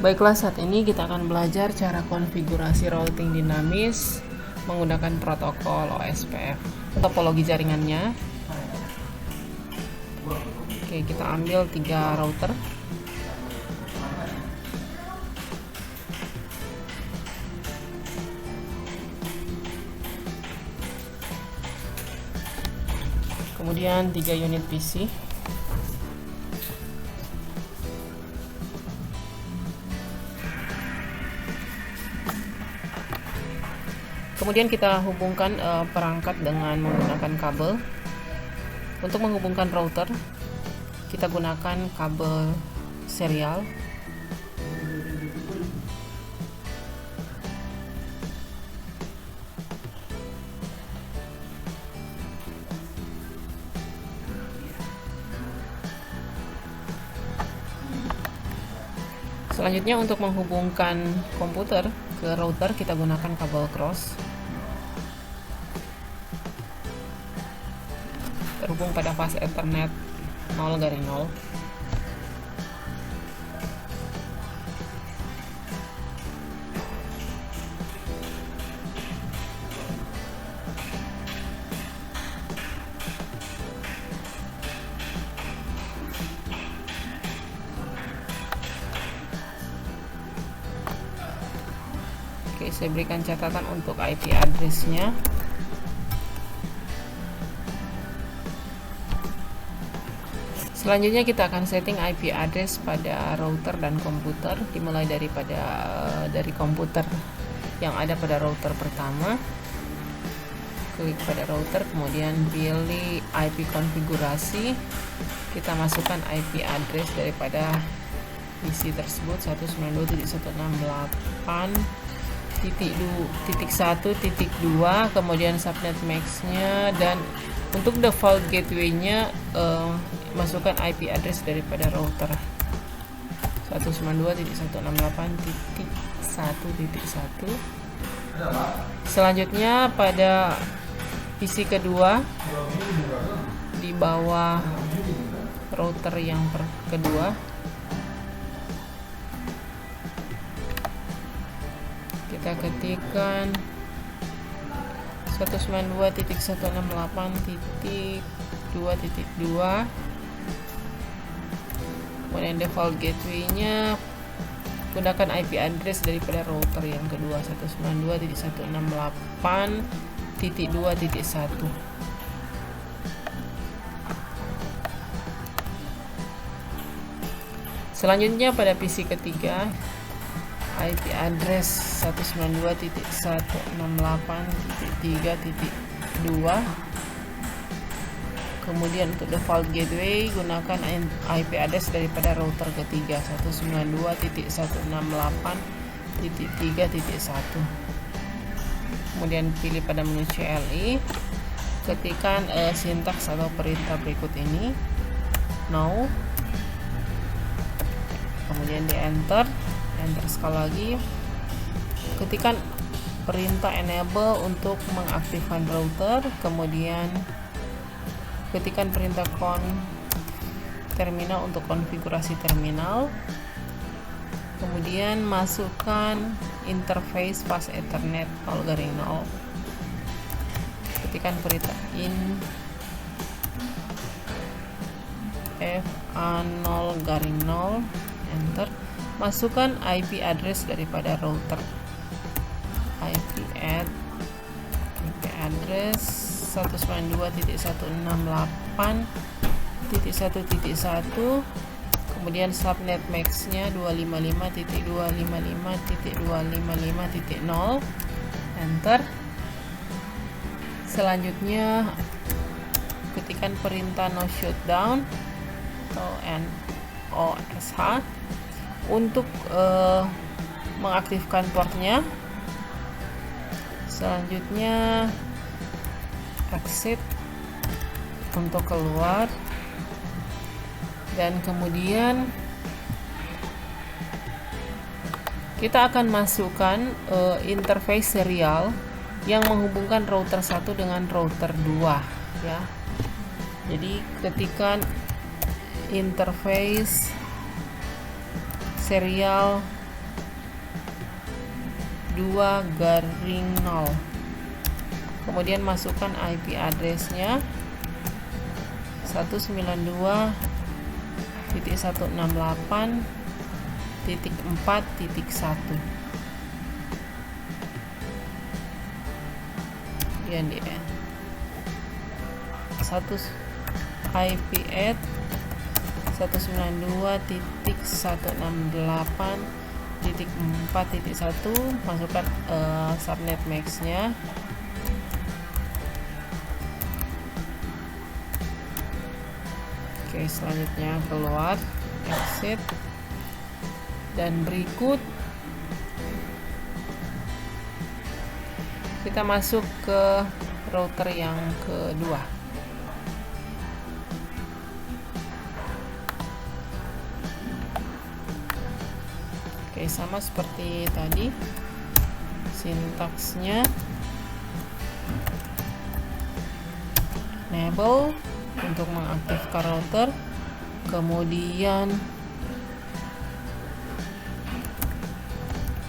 Baiklah, saat ini kita akan belajar cara konfigurasi routing dinamis menggunakan protokol OSPF. Topologi jaringannya. Oke, kita ambil 3 router. Kemudian 3 unit PC. Kemudian kita hubungkan perangkat dengan menggunakan kabel. Untuk menghubungkan router, kita gunakan kabel serial. Selanjutnya, untuk menghubungkan komputer ke router, kita gunakan kabel cross. Terhubung pada fase Ethernet 0/0. Oke, saya berikan catatan untuk IP address-nya. Selanjutnya kita akan setting IP address pada router dan komputer, dimulai dari komputer yang ada pada router pertama. Klik pada router, kemudian pilih IP konfigurasi. Kita masukkan IP address daripada PC tersebut 192.168.1.2, kemudian subnet max-nya, dan untuk default gateway-nya masukkan IP address daripada router 192.168.1.1. Selanjutnya pada PC kedua di bawah router yang kedua, kita ketikkan 192.168.2.2, kemudian default gateway-nya gunakan IP address daripada router yang kedua 192.168.2.1. Selanjutnya pada PC ketiga, IP address 192.168.3.2. Kemudian untuk default gateway gunakan IP address daripada router ketiga 192.168.3.1. Kemudian pilih pada menu CLI, ketikkan sintaks atau perintah berikut ini: no, kemudian di enter sekali lagi, ketikkan perintah enable untuk mengaktifkan router, kemudian ketikkan perintah terminal untuk konfigurasi terminal, kemudian masukkan interface fase Ethernet 0/0, ketikkan perintah FA 0/0, enter, masukkan IP address daripada router, IP address 192.168.1.1, kemudian subnet max-nya 255.255.255.0, enter. Selanjutnya ketikkan perintah no shutdown atau NOSH untuk mengaktifkan portnya. Selanjutnya exit untuk keluar, dan kemudian kita akan masukkan interface serial yang menghubungkan router 1 dengan router 2 ya. Jadi ketikkan interface serial 192.2.0. Kemudian masukkan IP address-nya 192.168.4.1. Kemudian di IP add 192.168.4.1, masukkan subnet max-nya. Oke, selanjutnya keluar, exit, dan berikut kita masuk ke router yang kedua. Oke, sama seperti tadi, sintaksnya enable untuk mengaktifkan router, kemudian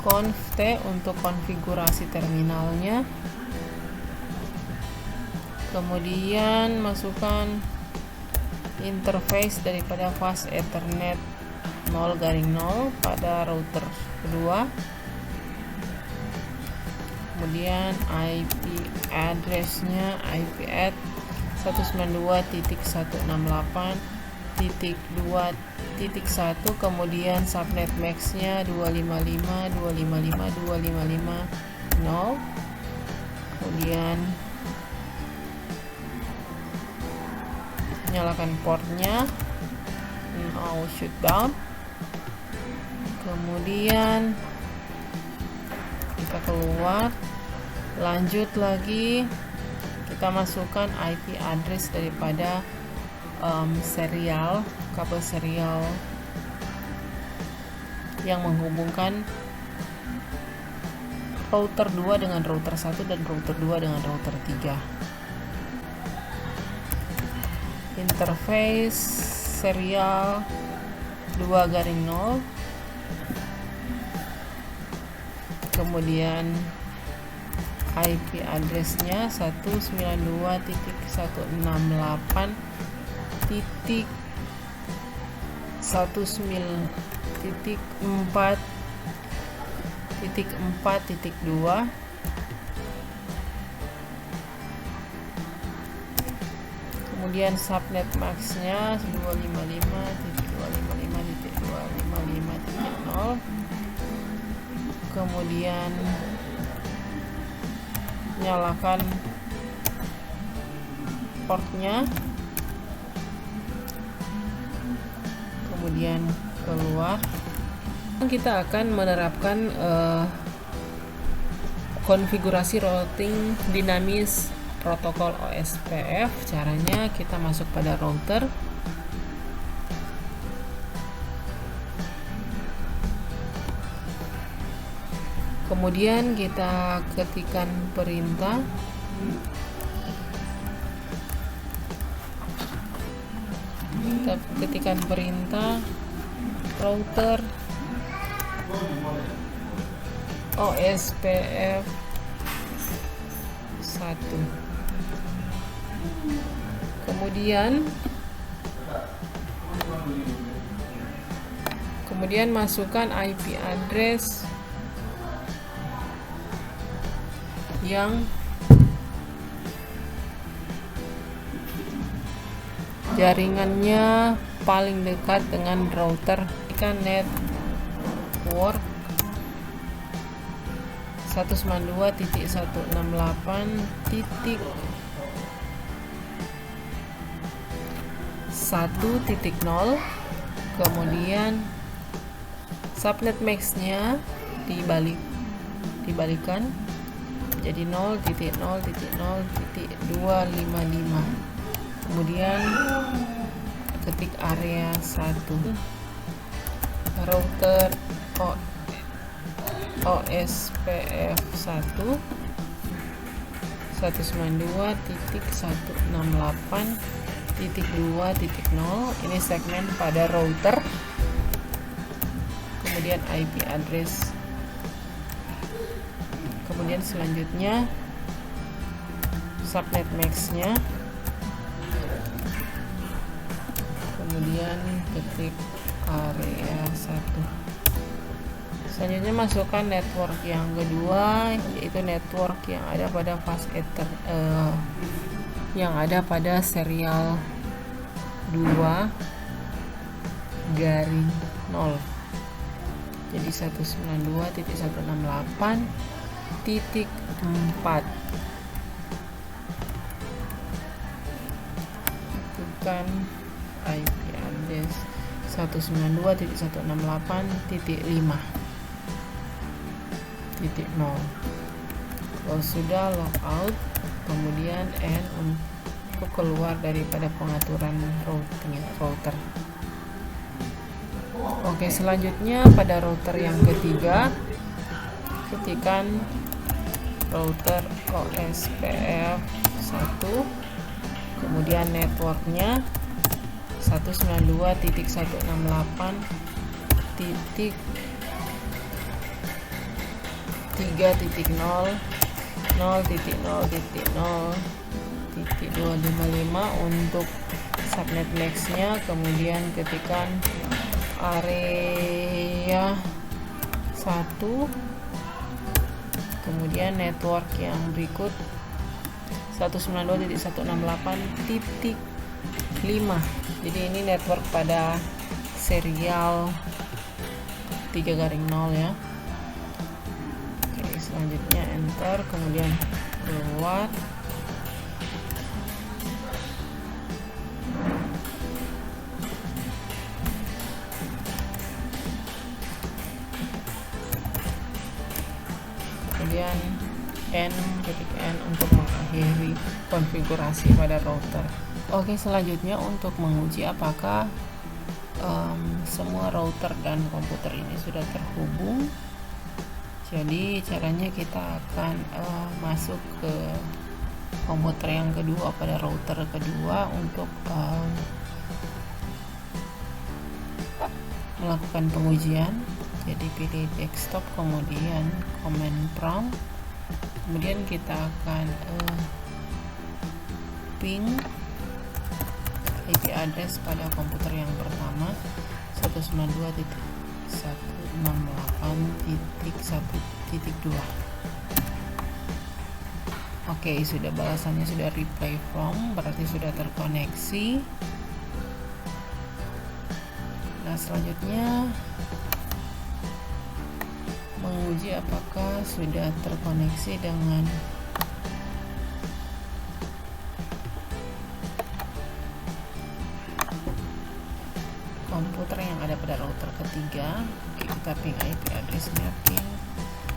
conf t untuk konfigurasi terminalnya, kemudian masukkan interface daripada fast ethernet 0/0 pada router kedua, kemudian IP address-nya IP add 192.168.2.1, kemudian subnet max-nya 255.255.255.0, kemudian nyalakan portnya, now shutdown, kemudian kita keluar, lanjut lagi, kita masukkan IP address daripada kabel serial yang menghubungkan router 2 dengan router 1 dan router 2 dengan router 3. Interface serial 2/0, kemudian IP address-nya 192.168.4.2, kemudian subnet max-nya 255.255.255.0, kemudian nyalakan portnya, kemudian keluar. Kita akan menerapkan konfigurasi routing dinamis protokol OSPF. Caranya kita masuk pada router, kemudian kita ketikkan perintah router OSPF 1, kemudian masukkan IP address yang jaringannya paling dekat dengan router, ikan network 192.168.1.0, kemudian subnet max-nya dibalikan jadi 0.0.0.255, kemudian ketik area 1, router OSPF 1 192.168.2.0, ini segmen pada router, kemudian IP address Kemudian selanjutnya subnet max-nya, kemudian ketik area 1. Selanjutnya masukkan network yang kedua, yaitu network yang ada pada fast ether, yang ada pada serial 2/0. Jadi 192.168.4. Bukan IP address 192.168.5.0. Kalau sudah logout, kemudian N untuk keluar daripada pengaturan router. Oke, selanjutnya pada router yang ketiga, ketikkan router OSPF 1, kemudian networknya 192.168.0.0.0.255 untuk subnet max-nya, kemudian ketikkan area 1, kemudian network yang berikut 192.168.5. Jadi ini network pada serial 3/0 ya. Oke, selanjutnya enter, kemudian keluar. Kemudian ketik N untuk mengakhiri konfigurasi pada router. Oke, selanjutnya untuk menguji apakah semua router dan komputer ini sudah terhubung. Jadi caranya kita akan masuk ke komputer yang kedua pada router kedua untuk melakukan pengujian. Jadi pilih desktop, kemudian command prompt, kemudian kita akan ping IP address pada komputer yang pertama 192.168.1.2. Oke, sudah balasannya sudah reply from, berarti sudah terkoneksi. Nah, selanjutnya menguji apakah sudah terkoneksi dengan komputer yang ada pada router ketiga. Oke, kita ping IP address-nya ping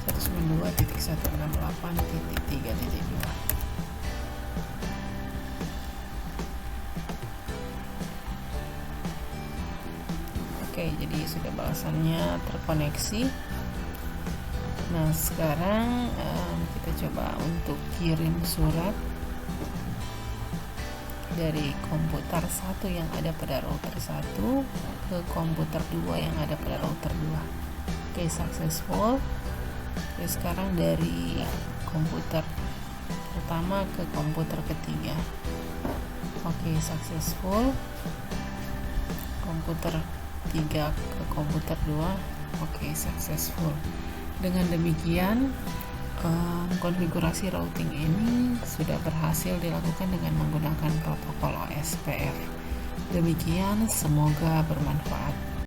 192.168.3.2. Oke, jadi sudah balasannya terkoneksi. Nah, sekarang kita coba untuk kirim surat dari komputer 1 yang ada pada router 1 ke komputer 2 yang ada pada router 2. Oke, successful. Oke, sekarang dari komputer pertama ke komputer ketiga. Oke, successful. Komputer 3 ke komputer 2. Oke, successful. Dengan demikian konfigurasi routing ini sudah berhasil dilakukan dengan menggunakan protokol OSPF. Demikian, semoga bermanfaat.